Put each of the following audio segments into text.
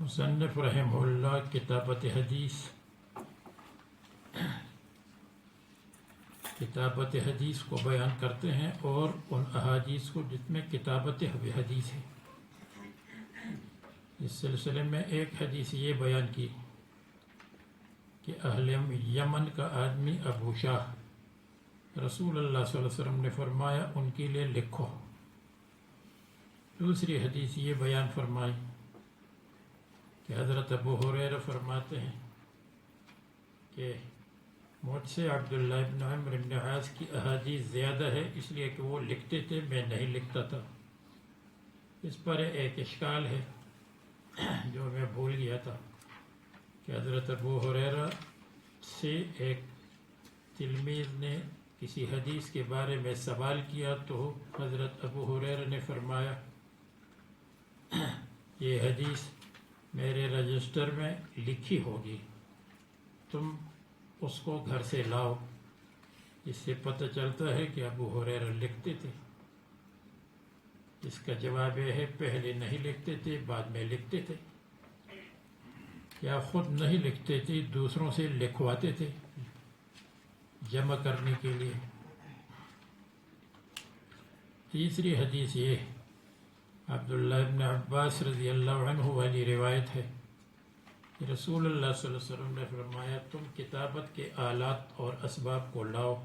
مصنف رحمہ اللہ کتابت حدیث کو بیان کرتے ہیں اور ان احادیث کو جس میں کتابت حدیث ہے۔ اس سلسلے میں ایک حدیث یہ بیان کی کہ اہل یمن کا آدمی ابو شاہ رسول اللہ صلی اللہ علیہ وسلم نے فرمایا ان کے لیے لکھو۔ دوسری حدیث یہ بیان فرمائی کہ حضرت ابو ہریرہ فرماتے ہیں کہ مجھ سے عبداللہ ابن عمرو بن عاص کی احادیث زیادہ ہے، اس لیے کہ وہ لکھتے تھے، میں نہیں لکھتا تھا۔ اس پر ایک اشکال ہے جو میں بھول گیا تھا کہ حضرت ابو ہریرہ سے ایک تلمیذ نے کسی حدیث کے بارے میں سوال کیا تو حضرت ابو ہریرہ نے فرمایا یہ حدیث میرے رجسٹر میں لکھی ہوگی، تم اس کو گھر سے لاؤ۔ اس سے پتہ چلتا ہے کہ ابو ہریرہ لکھتے تھے۔ اس کا جواب یہ ہے پہلے نہیں لکھتے تھے، بعد میں لکھتے تھے، یا خود نہیں لکھتے تھے، دوسروں سے لکھواتے تھے جمع کرنے کے لیے۔ تیسری حدیث یہ عبداللہ ابن عباس رضی اللہ عنہ والی روایت ہے کہ رسول اللہ صلی اللہ علیہ وسلم نے فرمایا تم کتابت کے آلات اور اسباب کو لاؤ،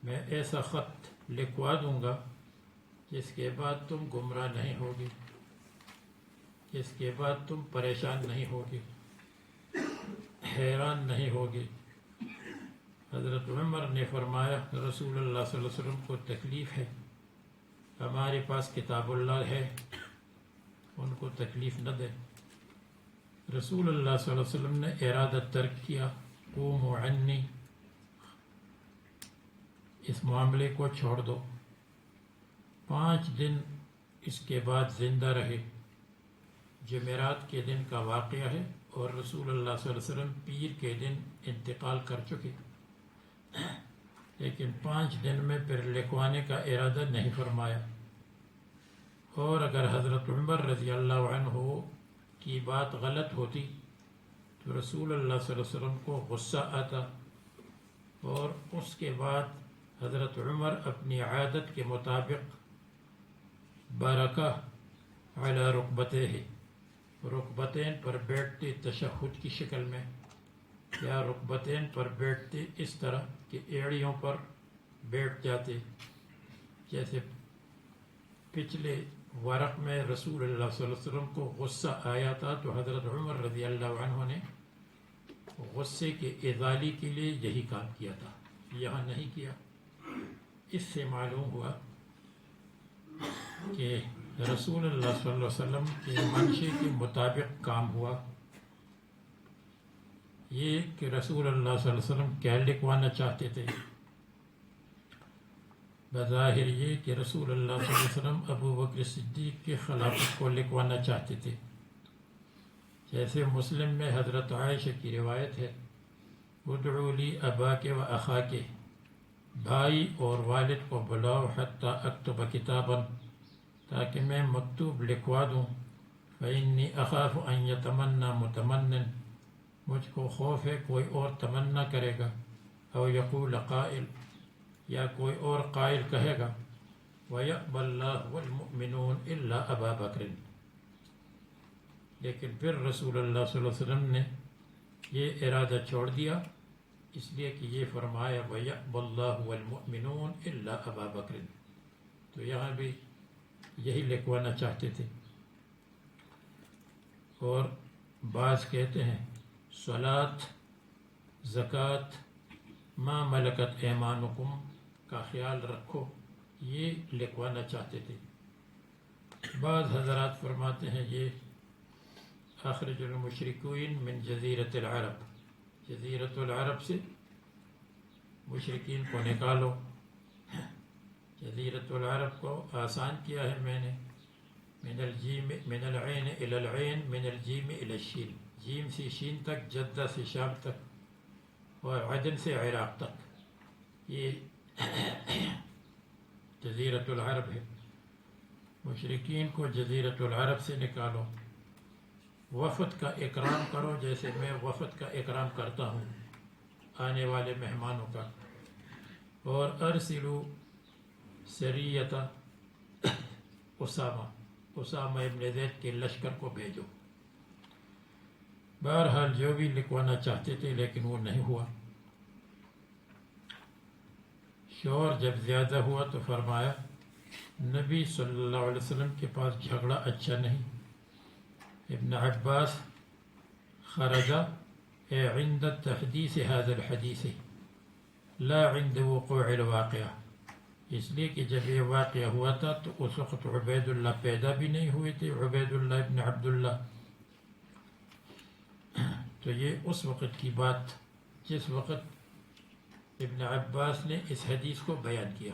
میں ایسا خط لکھوا دوں گا جس کے بعد تم گمراہ نہیں ہوگی، جس کے بعد تم پریشان نہیں ہوگی، حیران نہیں ہوگی۔ حضرت عمر نے فرمایا رسول اللہ صلی اللہ علیہ وسلم کو تکلیف ہے، ہمارے پاس کتاب اللہ ہے، ان کو تکلیف نہ دے۔ رسول اللہ صلی اللہ علیہ وسلم نے ارادہ ترک کیا، قوموا عنی، اس معاملے کو چھوڑ دو۔ 5 دن اس کے بعد زندہ رہے۔ جمعرات کے دن کا واقعہ ہے اور رسول اللہ صلی اللہ علیہ وسلم پیر کے دن انتقال کر چکے، لیکن 5 دن میں پھر لکھوانے کا ارادہ نہیں فرمایا۔ اور اگر حضرت عمر رضی اللہ عنہ کی بات غلط ہوتی تو رسول اللہ صلی اللہ علیہ وسلم کو غصہ آتا اور اس کے بعد حضرت عمر اپنی عادت کے مطابق برکہ علی رکبتین پر بیٹھتے تشہد کی شکل میں، یا رکبتین پر بیٹھتے اس طرح کہ ایڑیوں پر بیٹھ جاتے، جیسے پچھلے ورق میں رسول اللہ صلی اللہ علیہ وسلم کو غصہ آیا تھا تو حضرت عمر رضی اللہ عنہ نے غصے کے ازالے کے لیے یہی کام کیا تھا، یہاں نہیں کیا۔ اس سے معلوم ہوا کہ رسول اللہ صلی اللہ علیہ وسلم کے منشے کے مطابق کام ہوا۔ یہ کہ رسول اللہ صلی اللہ علیہ وسلم کیا لکھوانا چاہتے تھے؟ بظاہر یہ کہ رسول اللہ صلی اللہ علیہ وسلم ابو بکر صدیق کے خلافت کو لکھوانا چاہتے تھے، جیسے مسلم میں حضرت عائشہ کی روایت ہے ادعو لی اباک و اخاک، بھائی اور والد کو بلاؤ حتی اکتب کتابا، تاکہ میں مکتوب لکھوا دوں، فإنی اخاف ان یتمنی متمن، مجھ کو خوف ہے کوئی اور تمنا کرے گا، او یقول قائل، یا کوئی اور قائل کہے گا وَيَأْبَى اللَّهُ وَالْمُؤْمِنُونَ إِلَّا أَبَا بَكْرٍ، لیکن پھر رسول اللہ صلی اللہ علیہ وسلم نے یہ ارادہ چھوڑ دیا، اس لیے کہ یہ فرمایا وَيَأْبَى اللَّهُ وَالْمُؤْمِنُونَ إِلَّا أَبَا بَكْرٍ، تو یہاں بھی یہی لکھوانا چاہتے تھے۔ اور بعض کہتے ہیں صلاۃ، زکوٰۃ، ما ملکت ایمانکم کا خیال رکھو، یہ لکھوانا چاہتے تھے۔ بعض حضرات فرماتے ہیں یہ اخرج المشرکین من جزیرۃ العرب، جزیرۃ العرب سے مشرکین کو نکالو۔ جزیرۃ العرب کو آسان کیا ہے میں نے، من العین الی العین، من الجیم الی الشین، جیم سے شین تک، جدہ سے شام تک، اور عدن سے عراق تک، یہ جزیرۃ العرب ہے۔ مشرکین کو جزیرۃ العرب سے نکالو، وفد کا اکرام کرو جیسے میں وفد کا اکرام کرتا ہوں آنے والے مہمانوں کا، اور ارسلو سریت اسامہ ابن زید کے لشکر کو بھیجو۔ بہرحال جو بھی لکھوانا چاہتے تھے لیکن وہ نہیں ہوا۔ شور جب زیادہ ہوا تو فرمایا نبی صلی اللہ علیہ وسلم کے پاس جھگڑا اچھا نہیں۔ ابن عباس خرج عند تحدیث هذا الحدیث لا عند وقوع الواقعہ، اس لیے کہ جب یہ واقعہ ہوا تھا تو اس وقت عبید اللہ پیدا بھی نہیں ہوئے تھے، عبید اللہ ابن عبداللہ، تو یہ اس وقت کی بات جس وقت ابن عباس نے اس حدیث کو بیان کیا۔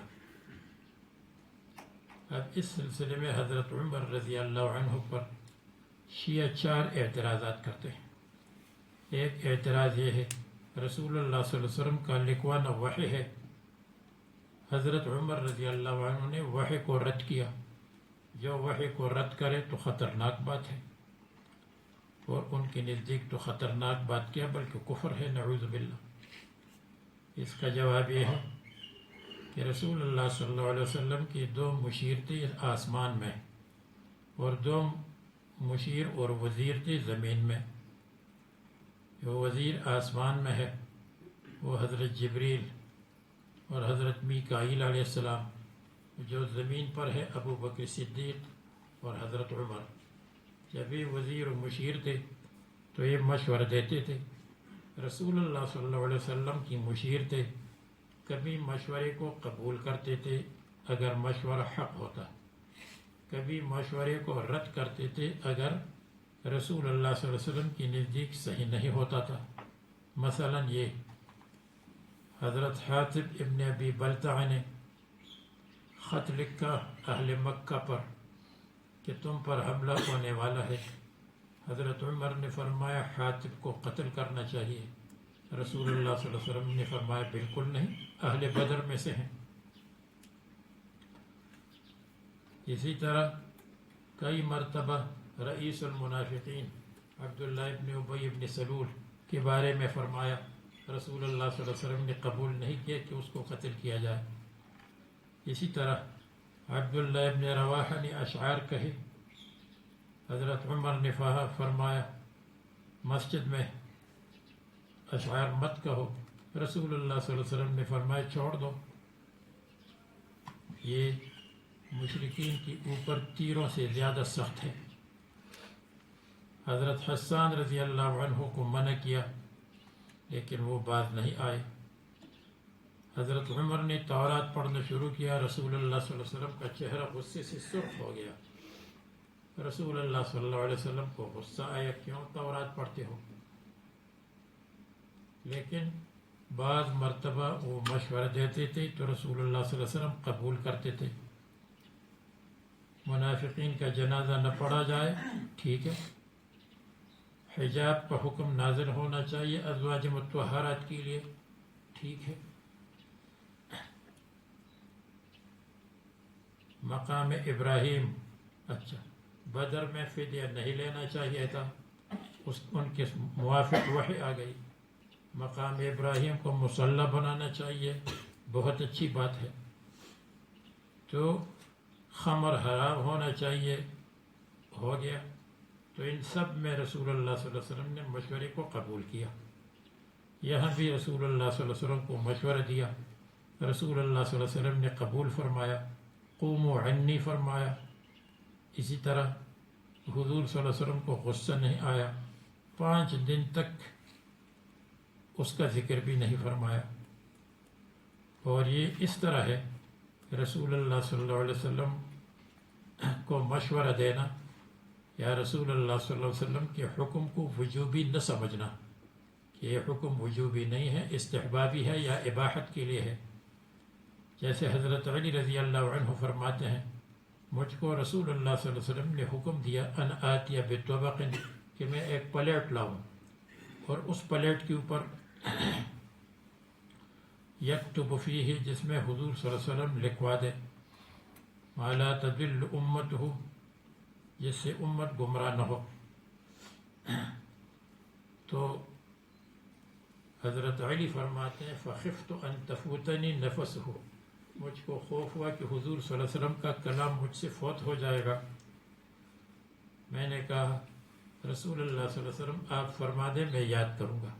اب اس سلسلے میں حضرت عمر رضی اللہ عنہ پر شیعہ 4 اعتراضات کرتے ہیں۔ ایک اعتراض یہ ہے رسول اللہ صلی اللہ علیہ وسلم کا لکھوانا وحی ہے، حضرت عمر رضی اللہ عنہ نے وحی کو رد کیا، جو وحی کو رد کرے تو خطرناک بات ہے، اور ان کے نزدیک تو خطرناک بات کیا بلکہ کفر ہے، نعوذ باللہ۔ اس کا جواب یہ ہے کہ رسول اللہ صلی اللہ علیہ وسلم کی 2 مشیر تھے آسمان میں، اور 2 مشیر اور وزیر تھے زمین میں۔ جو وزیر آسمان میں ہے وہ حضرت جبریل اور حضرت میکائیل علیہ السلام، جو زمین پر ہے ابو بکر صدیق اور حضرت عمر۔ جب یہ وزیر و مشیر تھے تو یہ مشورہ دیتے تھے، رسول اللہ صلی اللہ علیہ وسلم کی مشیر تھے، کبھی مشورے کو قبول کرتے تھے اگر مشورہ حق ہوتا، کبھی مشورے کو رد کرتے تھے اگر رسول اللہ صلی اللہ علیہ وسلم کی نزدیک صحیح نہیں ہوتا تھا۔ مثلا یہ حضرت حاتب ابن ابی بلتع نے خط لکھا اہل مکہ پر کہ تم پر حملہ ہونے والا ہے، حضرت عمر نے فرمایا حاتب کو قتل کرنا چاہیے، رسول اللہ صلی اللہ علیہ وسلم نے فرمایا بالکل نہیں، اہل بدر میں سے ہیں۔ اسی طرح کئی مرتبہ رئیس المنافقین عبداللہ ابن ابی ابن سلول کے بارے میں فرمایا، رسول اللہ صلی اللہ علیہ وسلم نے قبول نہیں کیا کہ اس کو قتل کیا جائے۔ اسی طرح عبداللہ ابن رواحہ نے اشعار کہے، حضرت عمر نے فرمایا مسجد میں اشعار مت کہو، رسول اللہ صلی اللہ علیہ وسلم نے فرمایا چھوڑ دو۔ یہ مشرکین کے اوپر تیروں سے زیادہ سخت ہے۔ حضرت حسان رضی اللہ عنہ کو منع کیا لیکن وہ باز نہیں آئے۔ حضرت عمر نے تورات پڑھنا شروع کیا، رسول اللہ صلی اللہ علیہ وسلم کا چہرہ غصے سے سرخ ہو گیا۔ رسول اللہ صلی اللہ علیہ وسلم کو غصہ آیا، کیوں تورات پڑھتے ہو؟ لیکن بعض مرتبہ وہ مشورہ دیتے تھے تو رسول اللہ صلی اللہ علیہ وسلم قبول کرتے تھے۔ منافقین کا جنازہ نہ پڑھا جائے ٹھیک ہے، حجاب کا حکم نازل ہونا چاہیے ازواج مطہرات کے لیے ٹھیک ہے، مقام ابراہیم اچھا بدر میں فدیہ نہیں لینا چاہیے تھا، ان کے موافق وحی آ گئی، مقام ابراہیم کو مصلی بنانا چاہیے، بہت اچھی بات ہے، تو خمر حرام ہونا چاہیے، ہو گیا۔ تو ان سب میں رسول اللہ صلی اللہ علیہ وسلم نے مشورے کو قبول کیا۔ یہاں بھی رسول اللہ صلی اللہ علیہ وسلم کو مشورہ دیا، رسول اللہ صلی اللہ علیہ وسلم نے قبول فرمایا، قوموا عنی فرمایا۔ اسی طرح حضور صلی اللہ علیہ وسلم کو غصہ نہیں آیا، 5 دن تک اس کا ذکر بھی نہیں فرمایا۔ اور یہ اس طرح ہے رسول اللہ صلی اللہ علیہ وسلم کو مشورہ دینا یا رسول اللہ صلی اللہ علیہ وسلم کے حکم کو وجوبی نہ سمجھنا کہ یہ حکم وجوبی نہیں ہے، استحبابی ہے یا اباحت کے لیے ہے۔ جیسے حضرت علی رضی اللہ عنہ فرماتے ہیں مجھ کو رسول اللہ صلی اللہ علیہ وسلم نے حکم دیا ان آتیہ بطبق، کہ میں ایک پلیٹ لاؤں اور اس پلیٹ کے اوپر یکتب فیہ، جس میں حضور صلی اللہ علیہ وسلم لکھوا دے، ما لا تضل امته، جس سے امت گمراہ نہ ہو۔ تو حضرت علی فرماتے ہیں فخفت ان تفوتنی نفسہ، مجھ کو خوف ہوا کہ حضور صلی اللہ علیہ وسلم کا کلام مجھ سے فوت ہو جائے گا۔ میں نے کہا رسول اللہ صلی اللہ علیہ وسلم آپ فرما دیں میں یاد کروں گا۔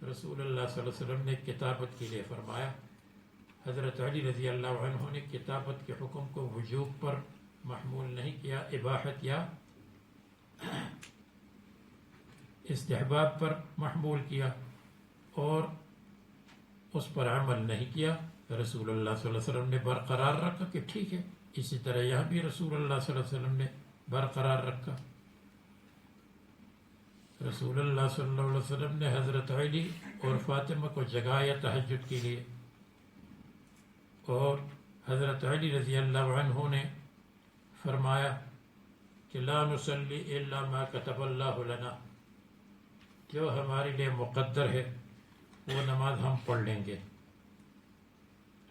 رسول اللہ صلی اللہ علیہ وسلم نے کتابت کے لیے فرمایا۔ حضرت علی رضی اللہ عنہ نے کتابت کے حکم کو وجوب پر محمول نہیں کیا، اباحت یا استحباب پر محمول کیا اور اس پر عمل نہیں کیا۔ رسول اللہ صلی اللہ علیہ وسلم نے برقرار رکھا کہ ٹھیک ہے، اسی طرح یہاں بھی رسول اللہ صلی اللہ علیہ وسلم نے برقرار رکھا۔ رسول اللہ صلی اللہ علیہ وسلم نے حضرت علی اور فاطمہ کو جگایا تہجد کے لیے، اور حضرت علی رضی اللہ عنہ نے فرمایا کہ لا نصلی الا ما کتب اللہ لنا، جو ہمارے لیے مقدر ہے وہ نماز ہم پڑھ لیں گے۔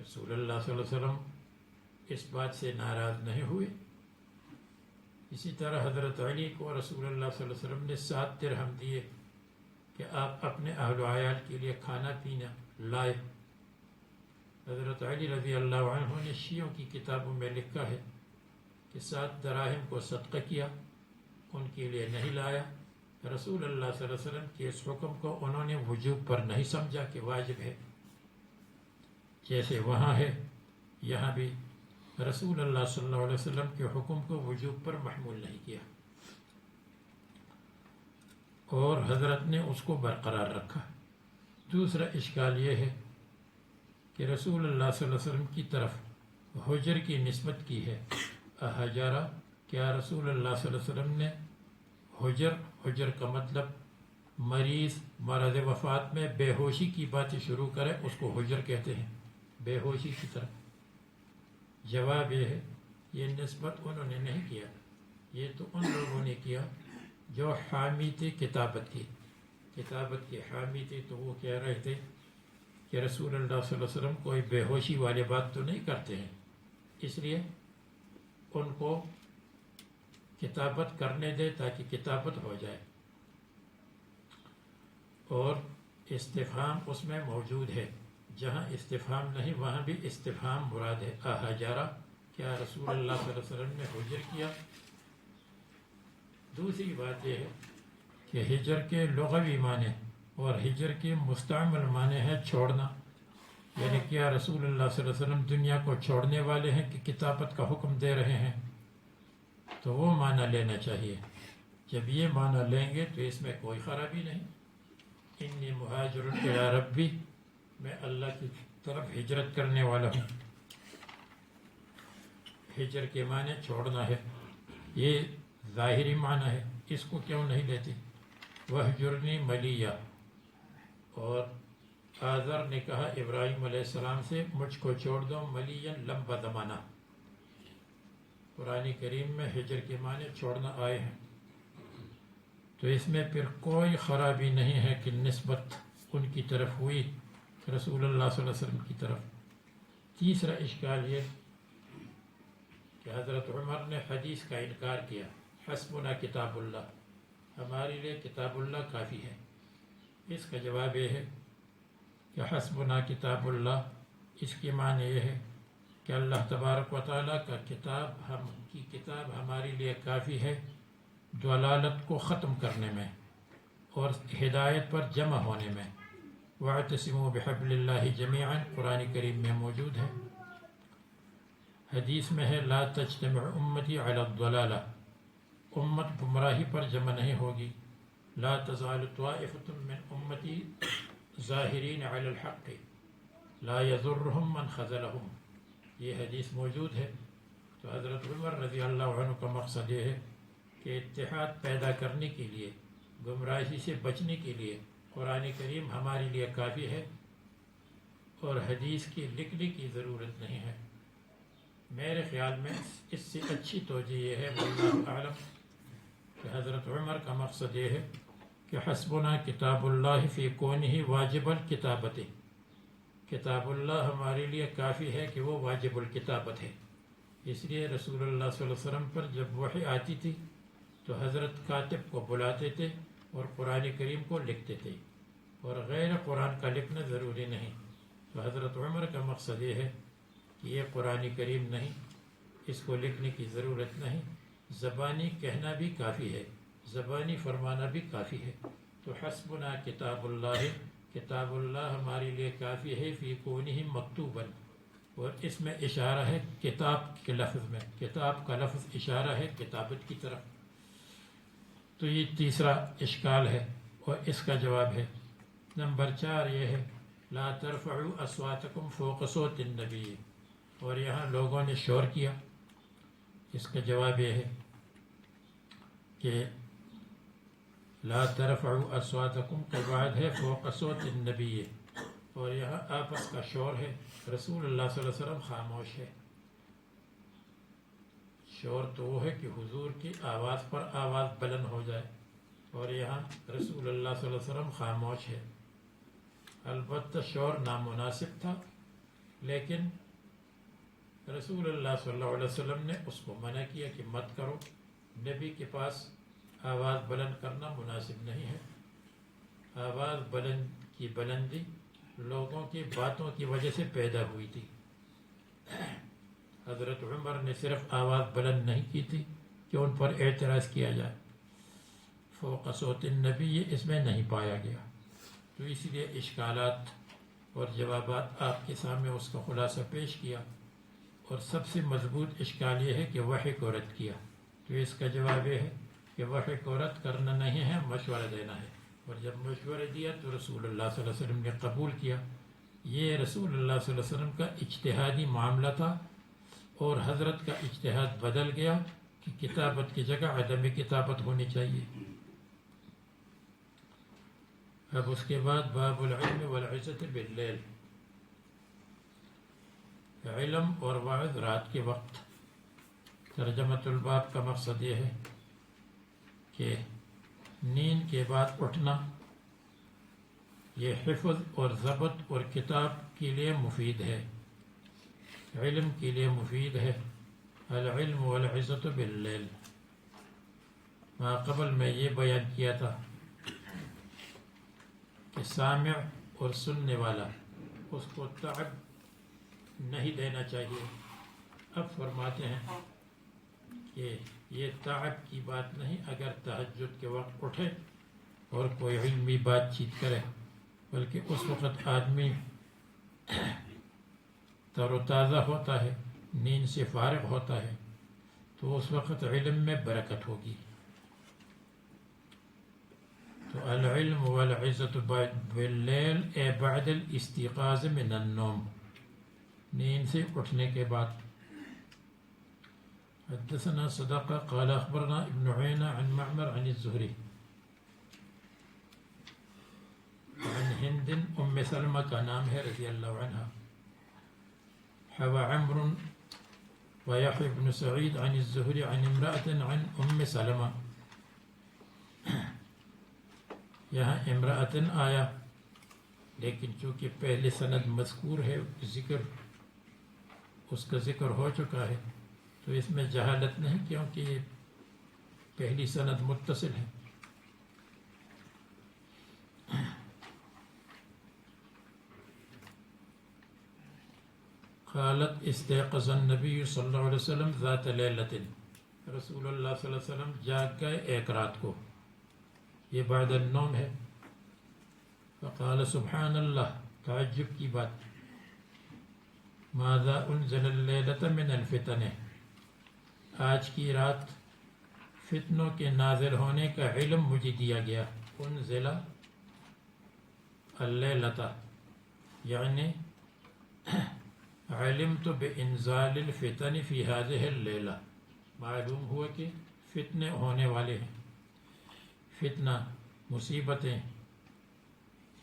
رسول اللہ صلی اللہ علیہ وسلم اس بات سے ناراض نہیں ہوئے۔ اسی طرح حضرت علی کو رسول اللہ صلی اللہ علیہ وسلم نے 7 درہم دیے کہ آپ اپنے اہل و عیال کے لیے کھانا پینا لائے۔ حضرت علی رضی اللہ عنہ نے شیعوں کی کتابوں میں لکھا ہے کہ 7 دراہم کو صدقہ کیا، ان کے لیے نہیں لایا۔ رسول اللہ صلی اللہ علیہ وسلم کے اس حکم کو انہوں نے وجوب پر نہیں سمجھا کہ واجب ہے، جیسے وہاں ہے یہاں بھی رسول اللہ صلی اللہ علیہ وسلم کے حکم کو وجوب پر محمول نہیں کیا، اور حضرت نے اس کو برقرار رکھا۔ دوسرا اشکال یہ ہے کہ رسول اللہ صلی اللہ علیہ وسلم کی طرف حجر کی نسبت کی ہے۔ حجرہ، کیا رسول اللہ صلی اللہ علیہ وسلم نے حجر کا مطلب مریض مرض وفات میں بے ہوشی کی باتیں شروع کرے اس کو حجر کہتے ہیں، بے ہوشی کی طرف؟ جواب یہ ہے یہ نسبت انہوں نے نہیں کیا، یہ تو ان لوگوں نے کیا جو حامی تھے کتابت کے حامی تھے، تو وہ کہہ رہے تھے کہ رسول اللہ صلی اللہ علیہ وسلم کوئی بے ہوشی والی بات تو نہیں کرتے ہیں، اس لیے ان کو کتابت کرنے دے تاکہ کتابت ہو جائے۔ اور استفہام اس میں موجود ہے، جہاں استفہام نہیں وہاں بھی استفہام مراد ہے۔ حجرہ، کیا رسول اللہ صلی اللہ علیہ وسلم نے حجر کیا؟ دوسری بات یہ ہے کہ ہجر کے لغوی معنی اور ہجر کے مستعمل معنی ہے چھوڑنا، یعنی کیا رسول اللہ صلی اللہ علیہ وسلم دنیا کو چھوڑنے والے ہیں کہ کتابت کا حکم دے رہے ہیں؟ تو وہ معنی لینا چاہیے۔ جب یہ معنی لیں گے تو اس میں کوئی خرابی نہیں۔ انی مہاجر الی ربی، میں اللہ کی طرف ہجرت کرنے والا ہوں۔ ہجر کے معنی چھوڑنا ہے، یہ ظاہری معنی ہے، اس کو کیوں نہیں لیتے؟ وَهْجُرْنِي مَلِيًّا، اور آذر نے کہا ابراہیم علیہ السلام سے مجھ کو چھوڑ دو ملیًّا، لمبا زمانہ۔ قرآن کریم میں ہجر کے معنی چھوڑنا آئے ہیں، تو اس میں پھر کوئی خرابی نہیں ہے کہ نسبت ان کی طرف ہوئی، رسول اللہ صلی اللہ علیہ وسلم کی طرف۔ تیسرا اشکال یہ کہ حضرت عمر نے حدیث کا انکار کیا، حسبنا کتاب اللہ، ہمارے لیے کتاب اللہ کافی ہے۔ اس کا جواب یہ ہے کہ حسبنا کتاب اللہ، اس کے معنی یہ ہے کہ اللہ تبارک و تعالیٰ کا کتاب ہمارے لیے کافی ہے ضلالت کو ختم کرنے میں اور ہدایت پر جمع ہونے میں۔ وَاعْتَصِمُوا بِحَبْلِ اللَّهِ جَمِيعًا، قرآن کریم میں موجود ہے۔ حدیث میں ہے لا تجتمع امتی علی الضلالہ، امت گمراہی پر جمع نہیں ہوگی۔ لا تزال طائفة من امتی ظاہرین علی الحق لا یضرهم من خذلهم، یہ حدیث موجود ہے۔ تو حضرت عمر رضی اللہ عنہ کا مقصد یہ ہے کہ اتحاد پیدا کرنے کے لیے، گمراہی سے بچنے کے لیے قرآن کریم ہمارے لیے کافی ہے اور حدیث کی لکھنے کی ضرورت نہیں ہے۔ میرے خیال میں اس سے اچھی توجہ یہ ہے واللہ اعلم کہ حضرت عمر کا مقصد یہ ہے کہ حسبنا کتاب اللہ فی کونہ واجب الکتابت، کتاب اللہ ہمارے لیے کافی ہے کہ وہ واجب الکتابت ہے، اس لیے رسول اللہ صلی اللہ علیہ وسلم پر جب وحی آتی تھی تو حضرت کاتب کو بلاتے تھے اور قرآن کریم کو لکھتے تھے، اور غیر قرآن کا لکھنا ضروری نہیں۔ تو حضرت عمر کا مقصد یہ ہے کہ یہ قرآن کریم نہیں، اس کو لکھنے کی ضرورت نہیں، زبانی کہنا بھی کافی ہے، زبانی فرمانا بھی کافی ہے۔ تو حسبنا کتاب اللہ، کتاب اللہ ہمارے لیے کافی ہے، فی کونہ مکتوبا، اور اس میں اشارہ ہے کتاب کے لفظ میں، کتاب کا لفظ اشارہ ہے کتابت کی طرف۔ تو یہ تیسرا اشکال ہے اور اس کا جواب ہے۔ نمبر 4 یہ ہے لا ترفعوا اصواتکم فوق صوت النبی، اور یہاں لوگوں نے شور کیا، اس کا جواب یہ ہے کہ لا ترفعوا اصواتکم کے بعد ہے فوق صوت النبی، اور یہاں آپس کا شور ہے، رسول اللہ صلی اللہ علیہ وسلم خاموش ہے۔ شور تو وہ ہے کہ حضور کی آواز پر آواز بلند ہو جائے، اور یہاں رسول اللہ صلی اللہ علیہ وسلم خاموش ہے۔ البتہ شور نامناسب تھا، لیکن رسول اللہ صلی اللہ علیہ وسلم نے اس کو منع کیا کہ مت کرو، نبی کے پاس آواز بلند کرنا مناسب نہیں ہے۔ آواز بلند کی بلندی لوگوں کی باتوں کی وجہ سے پیدا ہوئی تھی۔ حضرت عمر نے صرف آواز بلند نہیں کی تھی کہ ان پر اعتراض کیا جائے، فوق صوت النبی اس میں نہیں پایا گیا۔ تو اس لیے اشکالات اور جوابات آپ کے سامنے اس کا خلاصہ پیش کیا، اور سب سے مضبوط اشکال یہ ہے کہ وحی کو رد کیا۔ تو اس کا جواب یہ ہے کہ وحی کو رد کرنا نہیں ہے، مشورہ دینا ہے، اور جب مشورہ دیا تو رسول اللہ صلی اللہ علیہ وسلم نے قبول کیا۔ یہ رسول اللہ صلی اللہ علیہ وسلم کا اجتہادی معاملہ تھا، اور حضرت کا اجتہاد بدل گیا کہ کتابت کی جگہ عدم کتابت ہونی چاہیے۔ اب اس کے بعد باب العلم والعزت باللیل، علم اور وعظ رات کے وقت۔ ترجمۃ الباب کا مقصد یہ ہے کہ نیند کے بعد اٹھنا یہ حفظ اور ضبط اور کتاب کے لیے مفید ہے، علم کے لیے مفید ہے۔ العلم والعزت باللیل، ما قبل میں یہ بیان کیا تھا کہ سامع اور سننے والا اس کو تعب نہیں دینا چاہیے۔ اب فرماتے ہیں کہ یہ تعب کی بات نہیں اگر تہجد کے وقت اٹھے اور کوئی علمی بات چیت کرے، بلکہ اس وقت آدمی تر و تازہ ہوتا ہے، نیند سے فارغ ہوتا ہے، تو اس وقت علم میں برکت ہوگی۔ تو العلم والعزت باللیل اے بعد الاستيقاظ من النوم، نیند سے اٹھنے کے بعد۔ حدثنا صدقہ قال اخبرنا ابن عینہ عن معمر عن الزہری عن ہند ام سلمہ کا نام ہے رضی اللہ عنہ، حوى عمرو ويحيى بن سعيد عن الزهري عن امرأة عن ام سلمہ۔ یہاں امرأة آیا، لیکن چونکہ پہلے سند مذکور ہے، ذکر اس کا ذکر ہو چکا ہے، تو اس میں جہالت نہیں، کیونکہ یہ پہلی سند متصل ہے۔ قالت استيقظ النبي صلی اللہ علیہ وسلم ذات لیلۃ، رسول اللہ صلی اللہ علیہ وسلم جاگ گئے ایک رات کو، یہ بعد النوم ہے۔ فقال سبحان اللہ، تعجب کی بات، ماذا انزل اللیلۃ من الفتن، آج کی رات فتنوں کے نازل ہونے کا علم مجھے دیا گیا۔ انزل اللیلۃ یعنی علمت بانزال الفتن فی هذه اللیلہ، معلوم ہوا کہ فتنے ہونے والے ہیں، فتنہ مصیبتیں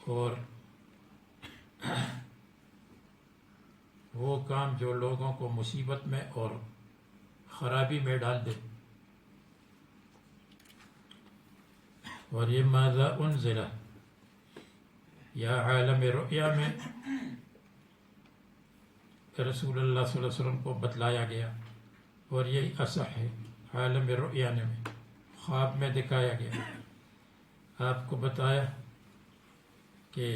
اور وہ کام جو لوگوں کو مصیبت میں اور خرابی میں ڈال دے۔ اور یہ ماذا انزل یا عالم رؤیا میں رسول اللہ صلی اللہ علیہ وسلم کو بتلایا گیا، اور یہی اصح ہے عالم رؤیا میں خواب میں دکھایا گیا. آپ کو بتایا کہ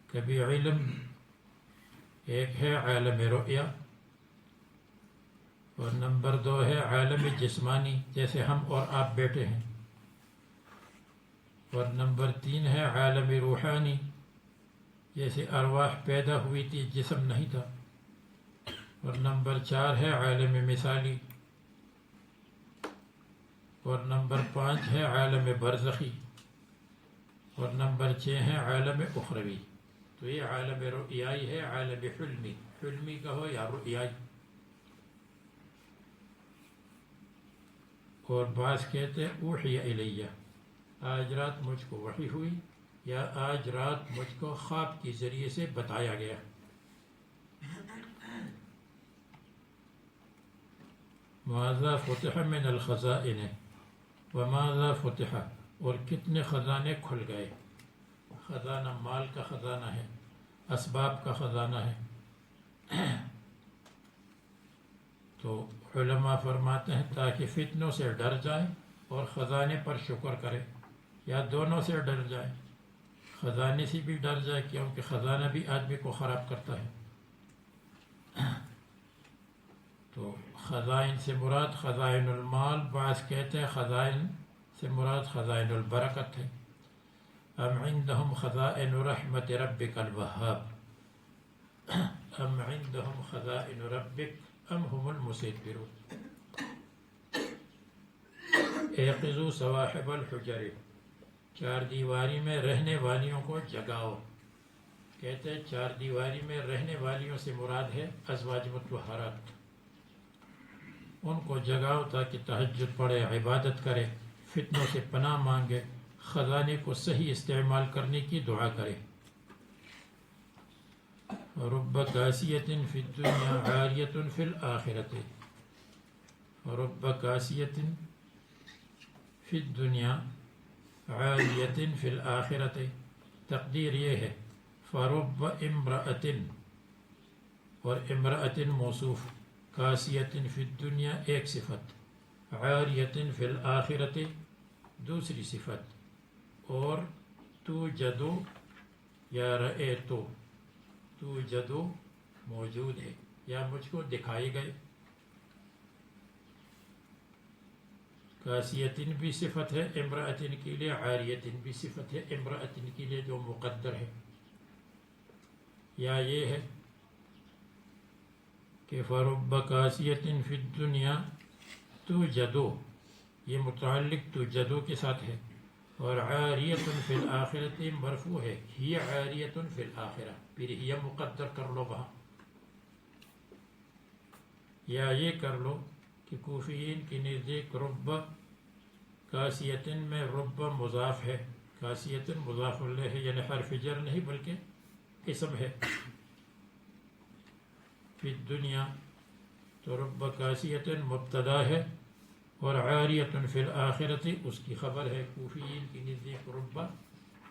کبھی علم ایک ہے عالم رؤیا، اور نمبر 2 ہے عالم جسمانی جیسے ہم اور آپ بیٹھے ہیں، اور نمبر 3 ہے عالم روحانی جیسے ارواح پیدا ہوئی تھی جسم نہیں تھا، اور نمبر 4 ہے عالم مثالی، اور نمبر 5 ہے عالم برزخی، اور نمبر 6 ہے عالم اخروی. تو یہ عالم رؤیائی ہے، عالم حلمی، حلمی کہو یا رؤیائی. اور بعض کہتے ہیں اوحی الیہ، آج رات مجھ کو وحی ہوئی، یا آج رات مجھ کو خواب کے ذریعے سے بتایا گیا. ماذا فتح من الخزائن، وماذا فتح، اور کتنے خزانے کھل گئے. خزانہ مال کا خزانہ ہے، اسباب کا خزانہ ہے. تو علماء فرماتے ہیں تاکہ فتنوں سے ڈر جائے اور خزانے پر شکر کرے، یا دونوں سے ڈر جائے. خزانے سے بھی ڈر جائے کیونکہ خزانہ بھی آدمی کو خراب کرتا ہے. تو خزائن سے مراد خزائن المال، بعض کہتے ہیں خزائن سے مراد خزائن البرکت ہے. ام عندهم خزائن رحمت ربک الوہاب، ام عندهم خزائن ربک ام هم المسیطرون. ایقظوا صواحب الحجر، چار دیواری میں رہنے والیوں کو جگاؤ. کہتے ہیں چار دیواری میں رہنے والیوں سے مراد ہے ازواج مطہرات. ان کو جگاؤ تاکہ تہجد پڑھے، عبادت کرے، فتنوں سے پناہ مانگے، خزانے کو صحیح استعمال کرنے کی دعا کرے. رب کاسیۃ فی الدنیا عاریۃ فی الآخرۃ، رب کاسیۃ فی الدنیا عاریۃ فی الآخرۃ. تقدیر یہ ہے فرب امرأۃ، اور امرأۃ موصوف، کاسیۃ فی الدنیا ایک صفت، عاریۃ فی الآخرۃ دوسری صفت. اور تو جدو یا رأیتو، تو جدو موجود ہے یا مجھ کو دکھائے گئے. کاسیتن بھی صفت ہے امرأتن کے لیے، عاریتن بھی صفت ہے امرأتن کے لیے جو مقدر ہے. یا یہ ہے کہ فرب کاسیتن فی الدنیا تو جدو، یہ متعلق تو جدو کے ساتھ ہے، اور عاریۃ فی الآخرۃ مرفوع ہے، ہی عاریۃ فی الآخرہ، پھر یہ مقدر کر لو وہاں. یا یہ کر لو کہ کوفیین کی نزدیک رب کاسیتن میں رب مضاف ہے، کاسیتن مضاف الیہ ہے، یعنی حرف جر نہیں بلکہ اسم ہے. فی الدنیا تو رب کاسیتن مبتدا ہے، اور عاریۃ فی الآخرۃ اس کی خبر ہے. کوفیین کی نزدیک رب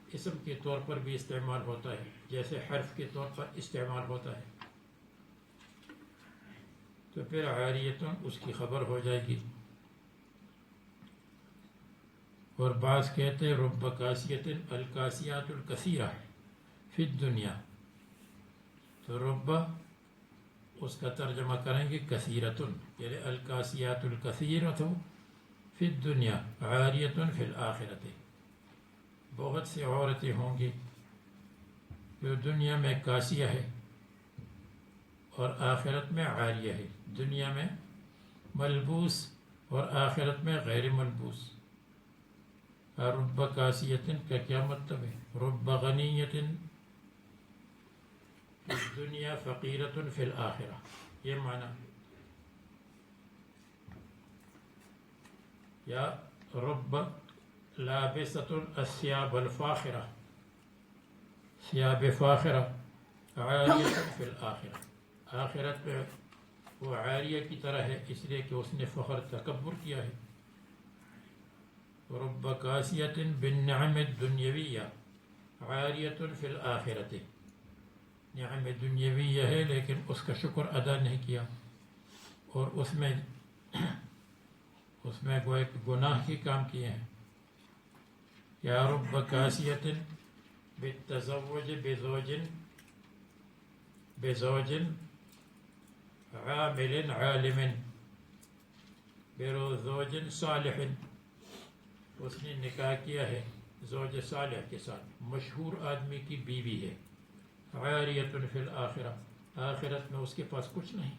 اسم کے طور پر بھی استعمال ہوتا ہے جیسے حرف کے طور پر استعمال ہوتا ہے، تو پھر عاریۃ اس کی خبر ہو جائے گی. اور بعض کہتے ہیں رب کاسیۃ الکاسیات الکثیرہ فی الدنیا، تو رب اس کا ترجمہ کریں گے کثیرۃ، یعنی الکاسیات الکثیرۃ فی الدنیا عاریۃ فی الآخرۃ. بہت سی عورتیں ہوں گی جو دنیا میں کاسیہ ہے اور آخرت میں عاریہ ہے، دنیا میں ملبوس اور آخرت میں غیر ملبوس. رب کاسیتن کا کیا مطلب ہے؟ رب غنیتن فی الدنیا فقیرۃ فی الآخرہ، یہ معنی. یا رب لابسۃ الثیاب الفاخرہ، ثیاب فاخرہ عاریۃ فی الآخرہ، آخرت میں وہ عاریہ کی طرح ہے اس لیے کہ اس نے فخر تکبر کیا ہے. رب کاسیۃ بالنعم الدنیویہ عاریۃ فی الآخرۃ، نعم دنیویہ ہے لیکن اس کا شکر ادا نہیں کیا، اور اس میں کوئی گناہ کی کام کیے ہیں. یا رب کاسیت بالتزوج بزوج عامل عالم زوج صالح. اس نے نکاح کیا ہے زوج صالح کے ساتھ، مشہور آدمی کی بیوی ہے. عاریۃ فی الآخرہ، آخرت میں اس کے پاس کچھ نہیں.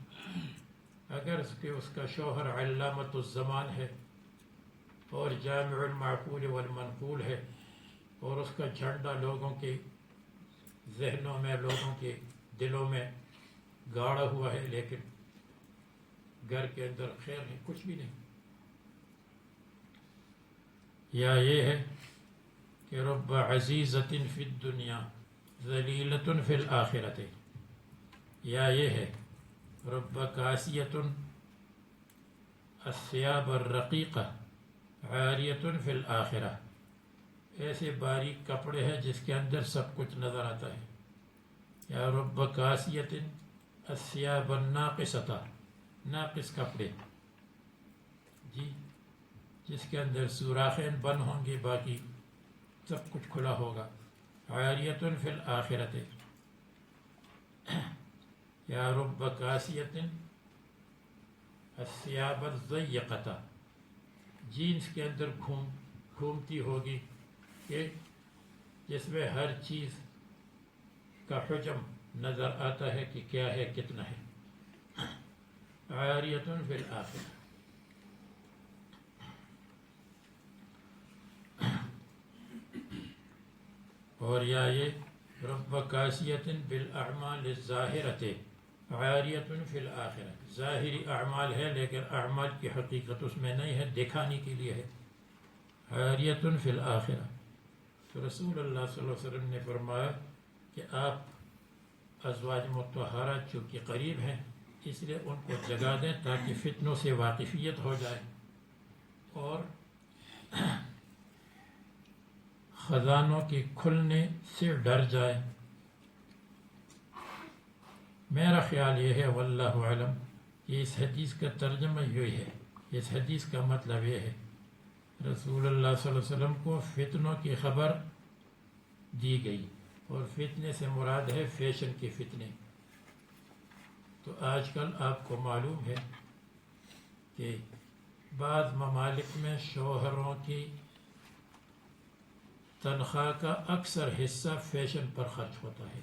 اگر اس کا شوہر علامۃ الزمان ہے اور جامع المعقول والمنقول ہے اور اس کا جھنڈا لوگوں کے ذہنوں میں، لوگوں کے دلوں میں گاڑا ہوا ہے، لیکن گھر کے اندر خیر ہے کچھ بھی نہیں. یا یہ ہے کہ رب عزیزۃ فی الدنیا ذلیلۃ فی الآخرۃ. یا یہ ہے رب کاسیۃ الثیاب الرقیقہ عاریۃ فی الآخرہ. ایسے باریک کپڑے ہیں جس کے اندر سب کچھ نظر آتا ہے. یا رب کاسیۃ الثیاب الناقصۃ، ناقص کپڑے جی، جس کے اندر سوراخین بند ہوں گے، باقی سب کچھ کھلا ہوگا. عاریۃ فی الآخرۃ. یا رب کاسیۃ الثیاب الضیقۃ، جینس کے اندر گھومتی ہوگی کہ جس میں ہر چیز کا حجم نظر آتا ہے کہ کیا ہے کتنا ہے. عاریۃ فی الآخرہ. اور یا یہ رب کاسیۃ بالاعمال الظاہرۃ عاریۃ فی الآخرہ. ظاہری اعمال ہے لیکن اعمال کی حقیقت اس میں نہیں ہے، دکھانے کے لیے ہے. عاریۃ فی الآخرہ. تو رسول اللہ صلی اللہ علیہ وسلم نے فرمایا کہ آپ ازواج مطہرات چونکہ قریب ہیں اس لیے ان کو جگا دیں تاکہ فتنوں سے واقفیت ہو جائے اور خزانوں کے کھلنے سے ڈر جائے. میرا خیال یہ ہے واللہ علم کہ اس حدیث کا ترجمہ یہی ہے. اس حدیث کا مطلب یہ ہے رسول اللہ صلی اللہ علیہ وسلم کو فتنوں کی خبر دی گئی، اور فتنے سے مراد ہے فیشن کے فتنے. تو آج کل آپ کو معلوم ہے کہ بعض ممالک میں شوہروں کی تنخواہ کا اکثر حصہ فیشن پر خرچ ہوتا ہے.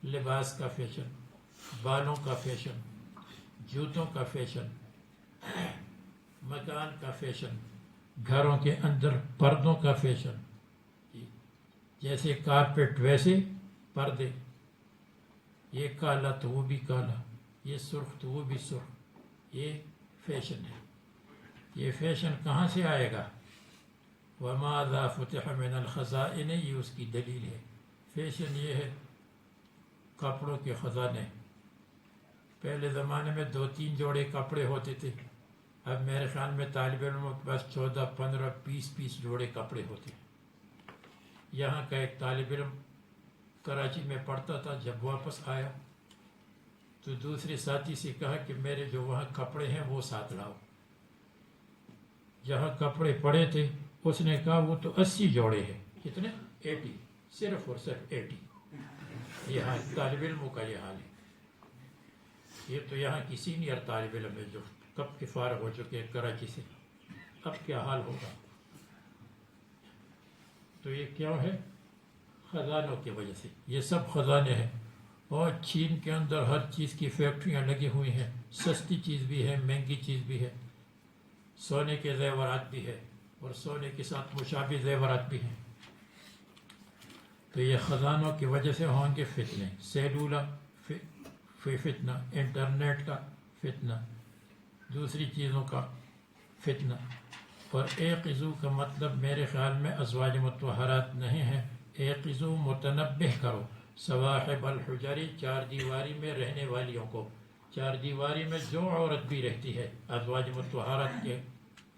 لباس کا فیشن، بالوں کا فیشن، جوتوں کا فیشن، مکان کا فیشن، گھروں کے اندر پردوں کا فیشن. جیسے کارپیٹ ویسے پردے، یہ کالا تو وہ بھی کالا، یہ سرخ تو وہ بھی سرخ. یہ فیشن ہے. یہ فیشن کہاں سے آئے گا؟ وَمَاذَا فُتِحَ مِنَ الْخَزَائِنِ، یہ اس کی دلیل ہے. فیشن یہ ہے کپڑوں کے خزانے. پہلے زمانے میں 2-3 جوڑے کپڑے ہوتے تھے، اب میرے خیال میں طالب علموں کے پاس 14, 15, 20 جوڑے کپڑے ہوتے ہیں. یہاں کا ایک طالب علم کراچی میں پڑھتا تھا، جب واپس آیا تو دوسرے ساتھی سے کہا کہ میرے جو وہاں کپڑے ہیں وہ ساتھ لاؤ. جہاں کپڑے پڑے تھے اس نے کہا وہ تو 80 جوڑے ہیں. کتنے؟ 80، صرف اور صرف 80. یہاں طالب علموں کا یہ حال ہے. یہ تو یہاں کی سینئر طالب علم ہے جو کب کے فارغ ہو چکے ہیں کراچی سے. اب کیا حال ہوگا؟ تو یہ کیوں ہے؟ خزانوں کی وجہ سے. یہ سب خزانے ہیں. اور چین کے اندر ہر چیز کی فیکٹریاں لگی ہوئی ہیں، سستی چیز بھی ہے، مہنگی چیز بھی ہے. سونے کے زیورات بھی ہے اور سونے کے ساتھ مشابہ زیورات بھی ہیں. تو یہ خزانوں کی وجہ سے ہوں گے فتنے. سیلولہ فتنہ، انٹرنیٹ کا فتنہ، دوسری چیزوں کا فتنہ. اور ایقظو کا مطلب میرے خیال میں ازواج مطہرات نہیں ہے. ایقظو متنبہ کرو، صواحب الحجر، 4 دیواری میں رہنے والیوں کو. 4 دیواری میں جو عورت بھی رہتی ہے، ازواج مطہرات کے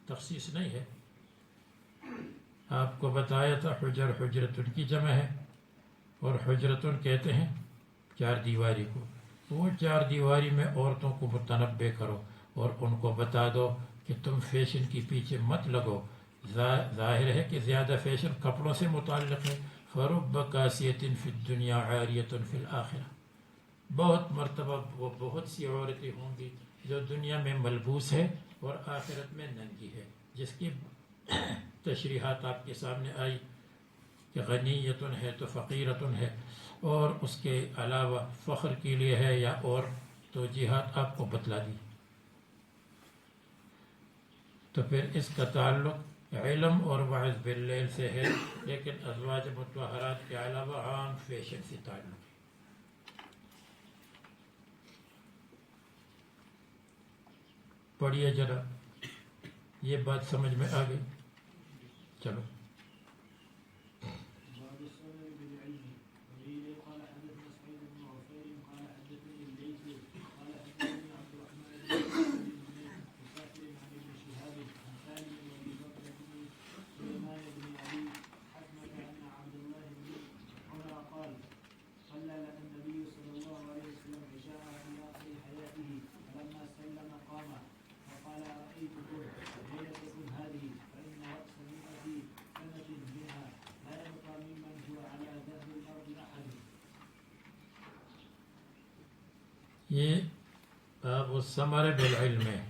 تخصیص نہیں ہے. آپ کو بتایا تھا حجر حجرتن کی جمع ہے، اور حجرتن کہتے ہیں 4 دیواری کو. وہ 4 دیواری میں عورتوں کو متنبہ کرو. اور ان کو بتا دو کہ تم فیشن کے پیچھے مت لگو. ظاہر ہے کہ زیادہ فیشن کپڑوں سے متعلق ہے. فَرُبَّ كَاسِيَةٍ فِي الدُّنْيَا عَارِيَةٌ فِي الْآخِرَةِ. بہت مرتبہ وہ بہت سی عورتیں ہوں گی جو دنیا میں ملبوس ہے اور آخرت میں ننگی ہے، جس کی تشریحات آپ کے سامنے آئی کہ غنیتن ہے تو فقیرتن ہے، اور اس کے علاوہ فخر کے لیے ہے یا اور توجیحات آپ کو بتلا دی. تو پھر اس کا تعلق علم اور وعظ باللیل سے ہے، لیکن ازواج مطہرات کے علاوہ عام فیشن سے تعلق ہے. پڑھیے ذرا، یہ بات سمجھ میں آ گئی؟ چلو. یہ باب الثمر بالعلم ہے.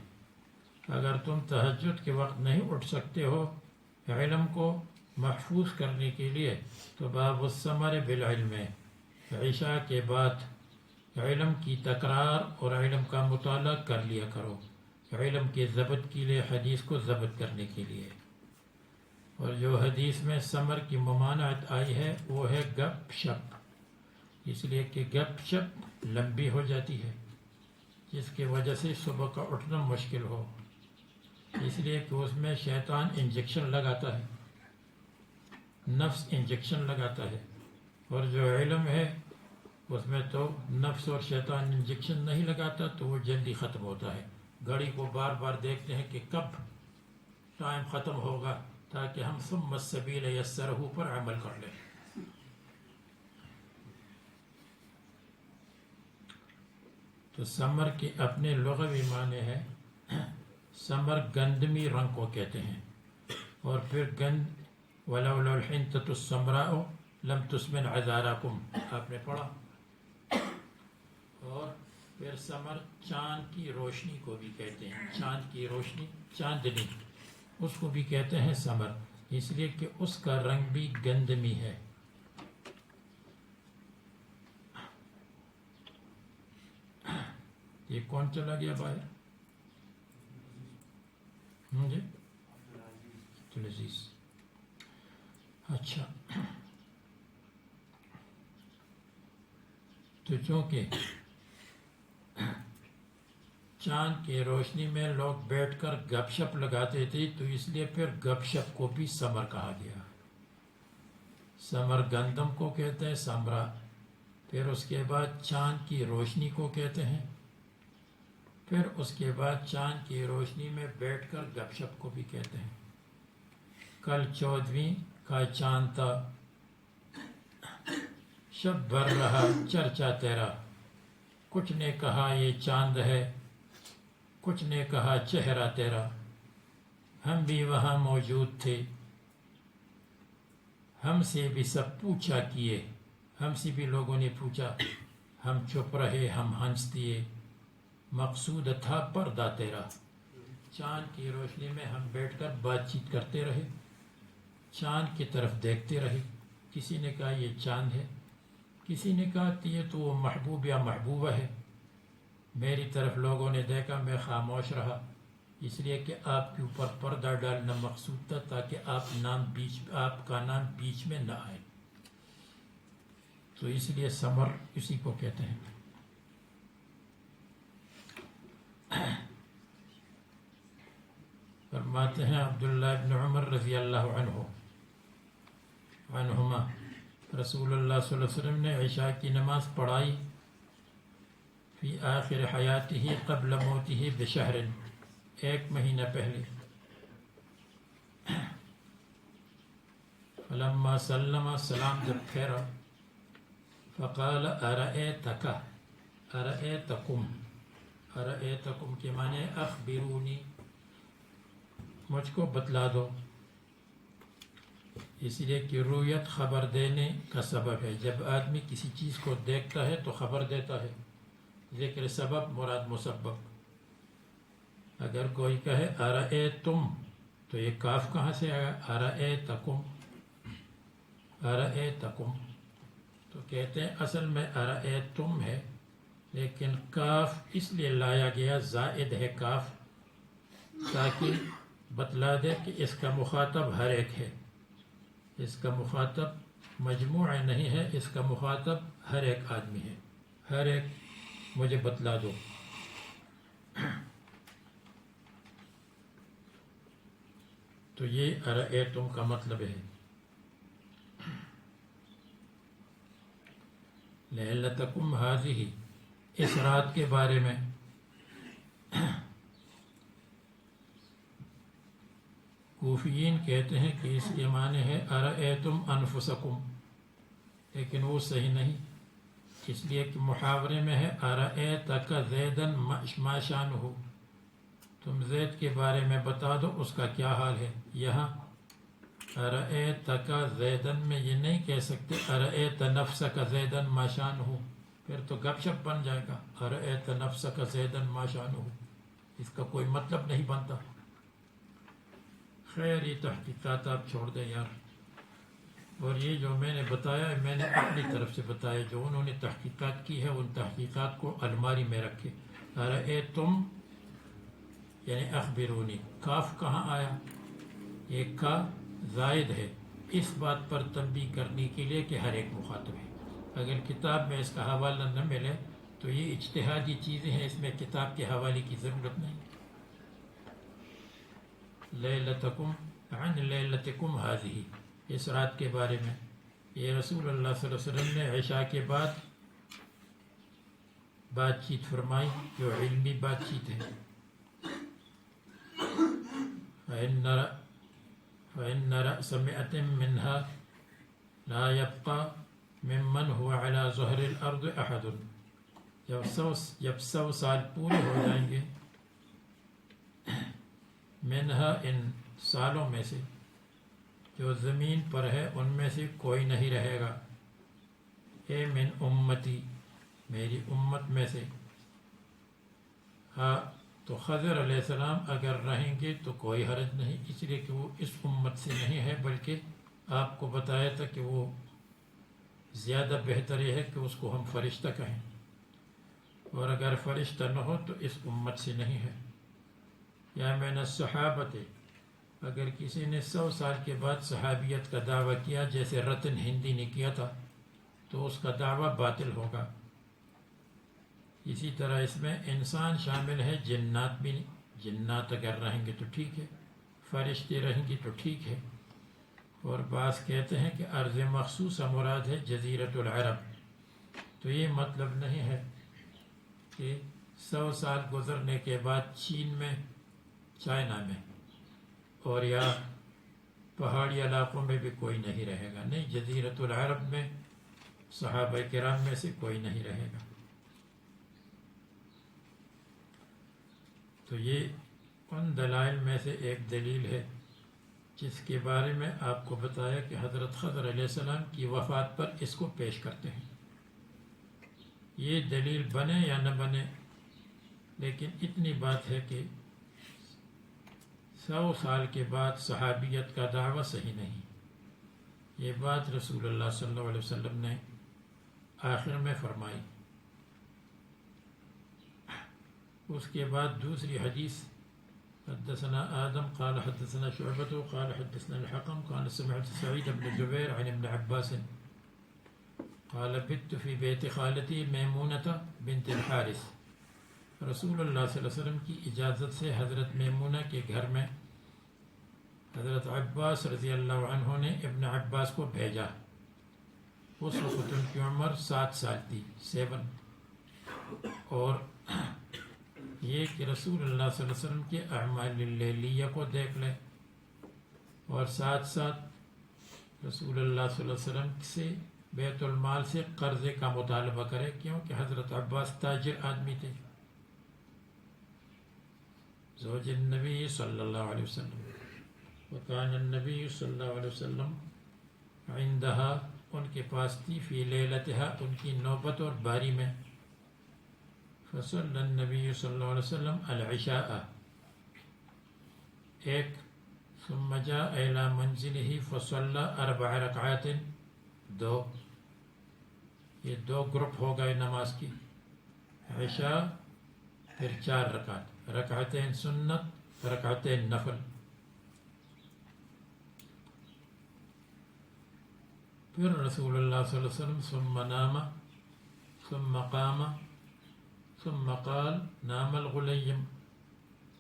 اگر تم تہجد کے وقت نہیں اٹھ سکتے ہو علم کو محفوظ کرنے کے لیے تو باب الثمر بالعلم ہے. عشاء کے بعد علم کی تکرار اور علم کا مطالعہ کر لیا کرو، علم کے ضبط کے لیے، حدیث کو ضبط کرنے کے لیے. اور جو حدیث میں ثمر کی ممانعت آئی ہے وہ ہے گپ شپ، اس لیے کہ گپ شپ لمبی ہو جاتی ہے جس کی وجہ سے صبح کا اٹھنا مشکل ہو، اس لیے کہ اس میں شیطان انجیکشن لگاتا ہے، نفس انجیکشن لگاتا ہے. اور جو علم ہے اس میں تو نفس اور شیطان انجیکشن نہیں لگاتا، تو وہ جلدی ختم ہوتا ہے. گھڑی کو بار بار دیکھتے ہیں کہ کب ٹائم ختم ہوگا تاکہ ہم ثم السبیل یسرہ پر عمل کر لیں. تو ثمر کے اپنے لغوی معنی ہے، ثمر گندمی رنگ کو کہتے ہیں. اور پھر گند وَلَوْلَا الْحِنْطَةُ السَّمْرَاءُ لَمْ تُسْمِنْ عَذَارَكُمْ آپ نے پڑھا. اور پھر ثمر چاند کی روشنی کو بھی کہتے ہیں، چاند کی روشنی، چاندنی، اس کو بھی کہتے ہیں ثمر، اس لیے کہ اس کا رنگ بھی گندمی ہے. یہ کون چلا گیا باہر؟ جی عبدالعزیز. اچھا، تو چونکہ چاند کی روشنی میں لوگ بیٹھ کر گپ شپ لگاتے تھے تو اس لیے پھر گپ شپ کو بھی ثمر کہا گیا. ثمر گندم کو کہتے ہیں ثمرہ، پھر اس کے بعد چاند کی روشنی کو کہتے ہیں، پھر اس کے بعد چاند کی روشنی میں بیٹھ کر گپ شپ کو بھی کہتے ہیں. کل 14ویں کا چاند تھا، شب بھر رہا چرچا تیرا، کچھ نے کہا یہ چاند ہے، کچھ نے کہا چہرہ تیرا، ہم بھی وہاں موجود تھے، ہم سے بھی سب پوچھا کیے، ہم سے بھی لوگوں نے پوچھا، ہم چھپ رہے، ہم ہنس دیے، مقصود تھا پردہ تیرا. چاند کی روشنی میں ہم بیٹھ کر بات چیت کرتے رہے، چاند کی طرف دیکھتے رہے. کسی نے کہا یہ چاند ہے، کسی نے کہا یہ تو وہ محبوب یا محبوبہ ہے. میری طرف لوگوں نے دیکھا، میں خاموش رہا، اس لیے کہ آپ کے اوپر پردہ ڈالنا مقصود تھا تاکہ آپ کا نام بیچ میں نہ آئے. تو اس لیے ثمر اسی کو کہتے ہیں. فرماتے ہیں عبداللہ ابن عمر رضی اللہ عنہما، رسول اللہ صلی اللہ علیہ وسلم نے عشاء کی نماز پڑھائی فی آخر حیاتہ قبل موتہ بشہر، 1 مہینہ پہلے. فلما سلم، سلام جب پھیرا، فقال ارأیتک، ارأیتکم، ارأیتکم کے معنی اخبرونی، مجھ کو بتلا دو، اس لیے کہ رویت خبر دینے کا سبب ہے. جب آدمی کسی چیز کو دیکھتا ہے تو خبر دیتا ہے. ذکر سبب مراد مسبب. اگر کوئی کہے ارأیتم تو یہ کاف کہاں سے آیا؟ ارأیتکم، ارأیتکم تو کہتے ہیں اصل میں ارأیتم ہے، لیکن کاف اس لیے لایا گیا، زائد ہے کاف، تاکہ بتلا دے کہ اس کا مخاطب ہر ایک ہے. اس کا مخاطب مجموعہ نہیں ہے، اس کا مخاطب ہر ایک آدمی ہے. ہر ایک مجھے بتلا دو. تو یہ ارأیتم کا مطلب ہے. لیلتکم ہذہ، اس رات کے بارے میں. کوفیین کہتے ہیں کہ اس کے معنی ہے ارأیتم انفسکم، لیکن وہ صحیح نہیں، اس لیے کہ محاورے میں ہے ارأیتک زیدا ما شانہ، تم زید کے بارے میں بتا دو اس کا کیا حال ہے. یہاں ارأیتک زیدا میں یہ نہیں کہہ سکتے ارأیت نفسک زیدا ما شانہ، پھر تو گپ شپ بن جائے گا. ارأیت نفسک زیدا ما شانہ، اس کا کوئی مطلب نہیں بنتا. خیر یہ تحقیقات آپ چھوڑ دیں یار. اور یہ جو میں نے بتایا میں نے اپنی طرف سے بتایا، جو انہوں نے تحقیقات کی ہے ان تحقیقات کو الماری میں رکھے. ارأیتم یعنی اخبرونی، کاف کہاں آیا؟ یہ کا زائد ہے، اس بات پر تنبیہ کرنے کے لیے کہ ہر ایک مخاطب ہے. اگر کتاب میں اس کا حوالہ نہ ملے تو یہ اجتہادی چیزیں ہیں، اس میں کتاب کے حوالے کی ضرورت نہیں. لیلتکم عن لیلتکم ہذہ، اس رات کے بارے میں. یہ رسول اللہ صلی اللہ علیہ وسلم نے عشاء کے بعد بات چیت فرمائی، جو علمی بات چیت ہے. فإن رأس مئة منها لا يبقى ممن هو على ظهر الأرض أحد. جب 100 سال پورے ہو جائیں گے، منہا ان سالوں میں سے، جو زمین پر ہے ان میں سے کوئی نہیں رہے گا. اے من امتی، میری امت میں سے. ہاں تو خضر علیہ السلام اگر رہیں گے تو کوئی حرج نہیں، اس لیے کہ وہ اس امت سے نہیں ہے، بلکہ آپ کو بتایا تھا کہ وہ زیادہ بہتر یہ ہے کہ اس کو ہم فرشتہ کہیں، اور اگر فرشتہ نہ ہو تو اس امت سے نہیں ہے. یا من الصحابت، اگر کسی نے 100 سال کے بعد صحابیت کا دعویٰ کیا جیسے رتن ہندی نے کیا تھا تو اس کا دعویٰ باطل ہوگا. اسی طرح اس میں انسان شامل ہے، جنات بھی. جنات اگر رہیں گے تو ٹھیک ہے، فرشتے رہیں گے تو ٹھیک ہے. اور بعض کہتے ہیں کہ ارض مخصوصہ مراد ہے جزیرۃ العرب. تو یہ مطلب نہیں ہے کہ 100 سال گزرنے کے بعد چین میں، چائنا میں اور یا پہاڑی علاقوں میں بھی کوئی نہیں رہے گا. نہیں، جزیرۃ العرب میں صحابہ کرام میں سے کوئی نہیں رہے گا. تو یہ ان دلائل میں سے ایک دلیل ہے جس کے بارے میں آپ کو بتایا کہ حضرت خضر علیہ السلام کی وفات پر اس کو پیش کرتے ہیں. یہ دلیل بنے یا نہ بنے، لیکن اتنی بات ہے کہ 100 سال کے بعد صحابیت کا دعویٰ صحیح نہیں. یہ بات رسول اللہ صلی اللہ علیہ وسلم نے آخر میں فرمائی. اس کے بعد دوسری حدیث، حدثنا آدم قال حدثنا شعبة قال حدثنا الحكم قال سمعت سعيد بن جبير عن ابن عباس قال بت في بيت خالتي ميمونة بنت الحارث. رسول اللہ صلی اللہ علیہ وسلم کی اجازت سے حضرت میمونہ کے گھر میں حضرت عباس رضی اللہ عنہ نے ابن عباس کو بھیجا. اس وقت ان کی عمر 7 سال تھی، 7. اور یہ کہ رسول اللہ صلی اللہ علیہ وسلم کے اعمال اللیلیہ کو دیکھ لیں، اور ساتھ ساتھ رسول اللہ صلی اللہ علیہ وسلم سے بیت المال سے قرضے کا مطالبہ کرے، کیونکہ حضرت عباس تاجر آدمی تھے. زوج النبی صلی اللہ علیہ وسلم. وکان النبی صلی اللہ علیہ وسلم عندها ان کے پاس تھی فی لیلتها ان کی نوبت اور باری میں. فصلی النبی صلی اللہ علیہ وسلم العشاء ایک. ثم جاء الى منزله فصلى 4 رکعات دو. یہ دو گروپ ہو گئے نماز کی. عشاء پھر 4 رکعت، رکعتین سنت رکعتین نفل. پھر رسول اللہ صلی اللہ علیہ وسلم ثم نام ثم قام ثم قال نام الغلیم.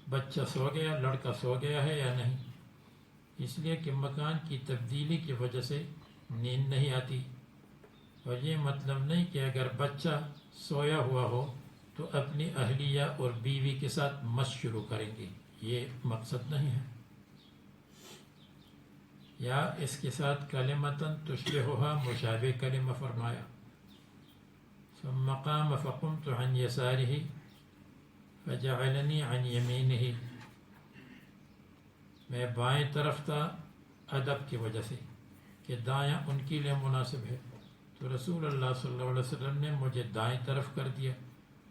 بچہ سو گیا، لڑکا سو گیا ہے یا نہیں؟ اس لیے کہ مکان کی تبدیلی کی وجہ سے نیند نہیں آتی. اور یہ مطلب نہیں کہ اگر بچہ سویا ہوا ہو تو اپنی اہلیہ اور بیوی کے ساتھ مس شروع کریں گے، یہ مقصد نہیں ہے. یا اس کے ساتھ کلمتاً تشبہھا مشابہ کلمہ فرمایا. ثم قام فقمت عن یسارہ فجعلنی عن یمینہ. میں بائیں طرف تھا ادب کی وجہ سے کہ دایاں ان کے لیے مناسب ہے، تو رسول اللہ صلی اللہ علیہ وسلم نے مجھے دائیں طرف کر دیا،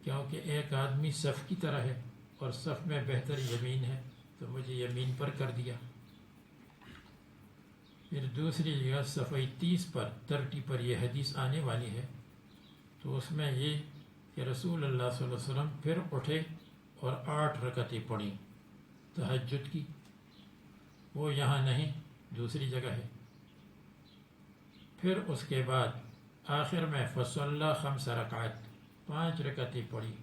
کیونکہ ایک آدمی صف کی طرح ہے اور صف میں بہتر یمین ہے، تو مجھے یمین پر کر دیا. پھر دوسری جگہ صفحہ 30 پر 30 پر یہ حدیث آنے والی ہے، تو اس میں یہ کہ رسول اللہ صلی اللہ علیہ وسلم پھر اٹھے اور 8 رکعتیں پڑھیں تہجد کی. وہ یہاں نہیں، دوسری جگہ ہے. پھر اس کے بعد آخر میں فصلی 5 رکعات 5 رکعتیں پڑھی.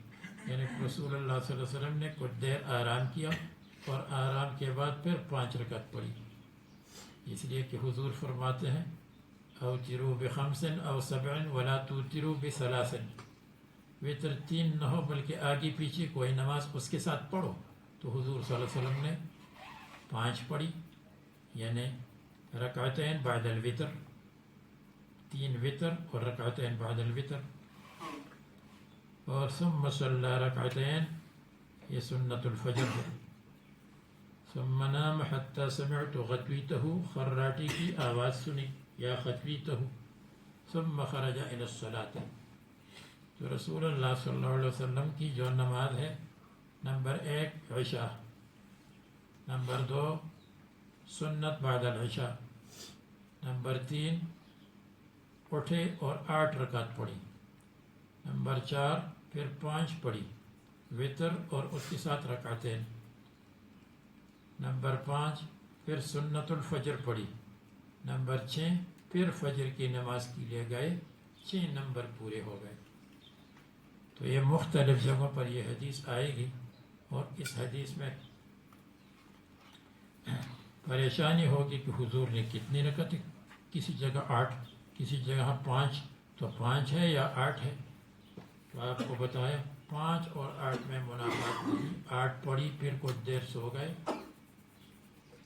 یعنی رسول اللہ صلی اللہ علیہ وسلم نے کچھ دیر آرام کیا اور آرام کے بعد پھر 5 رکعت پڑھی. اس لیے کہ حضور فرماتے ہیں اوتروا ب5 او 7 ولا توتروا ب3. وتر 3 نہ ہو بلکہ آگے پیچھے کوئی نماز اس کے ساتھ پڑھو. تو حضور صلی اللہ علیہ وسلم نے 5 پڑھی، یعنی رکعتین بعد الوتر، 3 وتر اور رکعتین بعد الوتر. اور ثم صلی رکعتین یہ سنت الفجر ہے. ثم نام حتی سمعت غطویتہ خراٹی کی آواز سنی یا خطویتہ. ثم خرج الی الصلاۃ. تو رسول اللہ صلی اللہ علیہ وسلم کی جو نماز ہے، نمبر 1 عشاء، نمبر 2 سنت بعد العشاء، نمبر 3 اٹھے اور 8 رکعت پڑھی، نمبر 4 پھر 5 پڑھی وتر اور اس کے ساتھ رکعتین، نمبر 5 پھر سنت الفجر پڑھی، نمبر 6 پھر فجر کی نماز کے لیے گئے. 6 نمبر پورے ہو گئے. تو یہ مختلف جگہوں پر یہ حدیث آئے گی، اور اس حدیث میں پریشانی ہوگی کہ حضور نے کتنی رکعتیں، کسی جگہ 8 کسی جگہ 5، تو 5 ہے یا 8 ہے. تو آپ کو بتایا 5 اور 8 میں منافات نہیں. 8 پڑھی پھر کچھ دیر سو گئے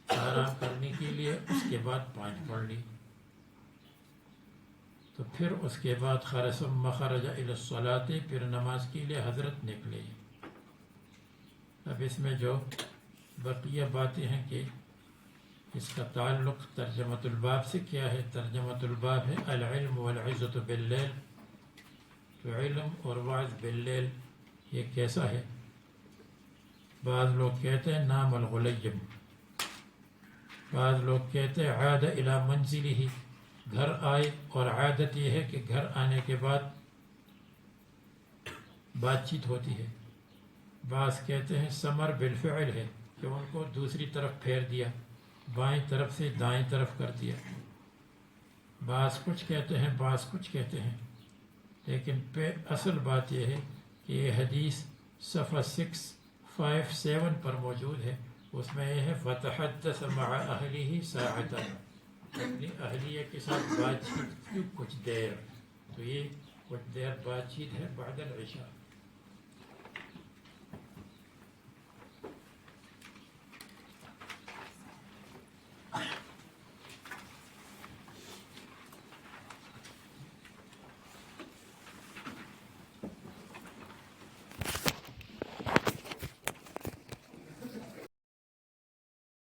آرام کرنے کے لیے، اس کے بعد 5 پڑھ لی. تو پھر اس کے بعد خرج الی الصلاۃ، پھر نماز کے لیے حضرت نکلے. اب اس میں جو بقیہ باتیں ہیں کہ اس کا تعلق ترجمۃ الباب سے کیا ہے. ترجمۃ الباب ہے العلم والعظۃ باللیل. تو علم اور وعظ باللیل یہ کیسا ہے؟ بعض لوگ کہتے ہیں نام الغلیم، بعض لوگ کہتے ہیں عاد الی منزلہ، گھر آئے. اور عادت یہ ہے کہ گھر آنے کے بعد بات چیت ہوتی ہے. بعض کہتے ہیں ثمر بالفعل ہے کہ ان کو دوسری طرف پھیر دیا، بائیں طرف سے دائیں طرف کر دیا. بعض کچھ کہتے ہیں، بعض کچھ کہتے ہیں. لیکن اصل بات یہ ہے کہ یہ حدیث صفحہ 657 پر موجود ہے. اس میں یہ ہے فتحدث مع اہلہ ساعۃ، اپنی اہلیہ کے ساتھ بات چیت کی کچھ دیر. تو یہ کچھ دیر بات چیت ہے بعد العشاء.